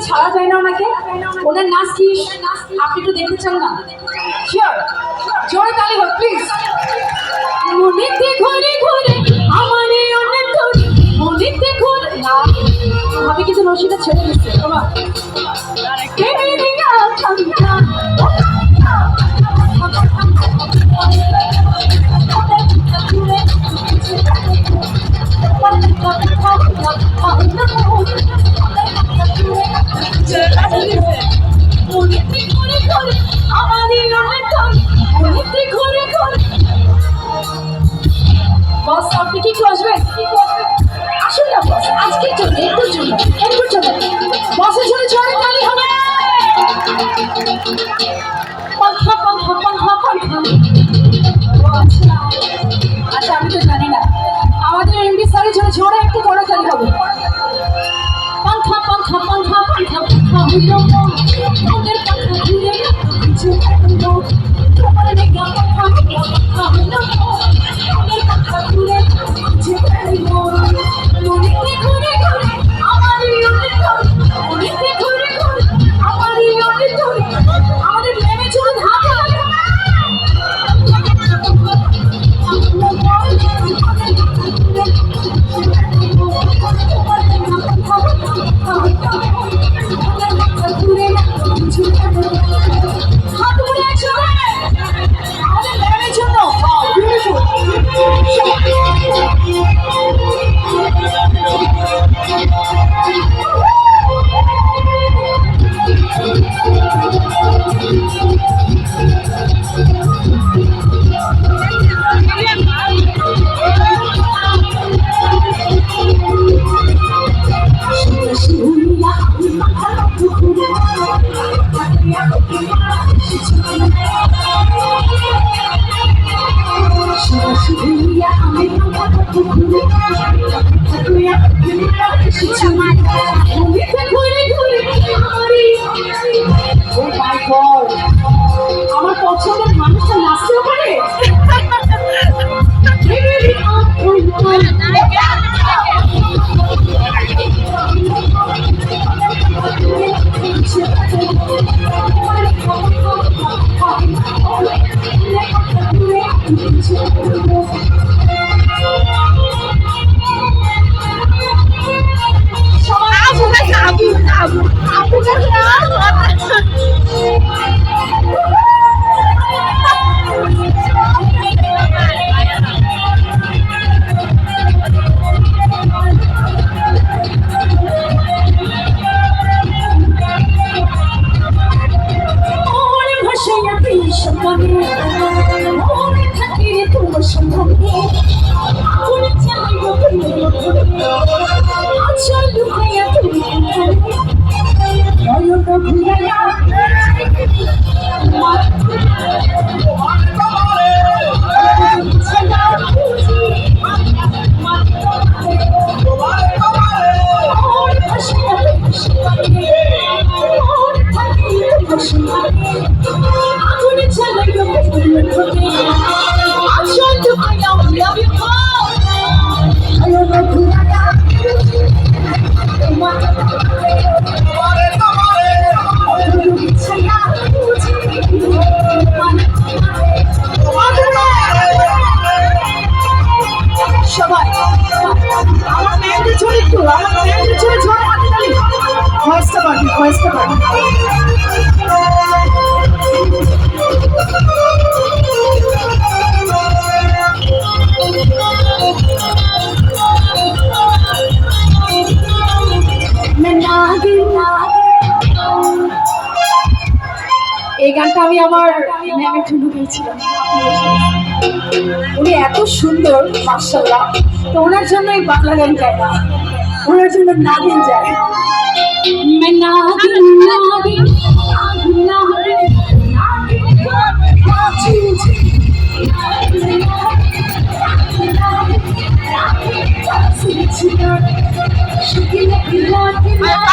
ছাড়া যায় না ওনাকে, ওনার নাচ কি আপনি একটু দেখতে চান না? শিওর, জোরে তালি হোক প্লিজ। মনেতে ঘুরে ঘুরে আমার অনেক ঘুরে, মনেতে ঘুরে না ভাবি কিন্তু রশিদা ছেড়ে দিচ্ছে বাবা। বস আপনি কি একটু আসবেন? আসুন না বস, আজকের জন্য একটুর জন্য বসের জন্য জোরে তালি হবে। পাখা পাখা পাখা পাখা। আচ্ছা আমি তো জানি না, আমাদের এমডি স্যারের জন্য জোরে একটু বড় তালি হবে। পাখা পাখা পাখা পাখা পাখা হইলো ওদের পাখা ঘুরে কিছু হইলো তোমার নেগা পাখা পাখা হইলো ওদের পাখা ঘুরে কিছু হইলো। মনেতে ঘুরে ঘুরে আমারই অনেক ঘুরে, মনেতে ঘুরে ঘুরে আমারই অনেক ঘুরে। আমাদের নেমে চলুন হাতে হাতে। আমার পছন্দের মানুষটা নাচতেও পারে। এই গানটা আমি আমার ম্যামের জন্য গিয়েছিলাম, আপনি এসে গেছেন। উনি এত সুন্দর মাশাআল্লাহ, তো ওনার জন্য এই বাংলা গান গায় না, ওনার জন্য নাগিন যায়। मैं नागिन नागिन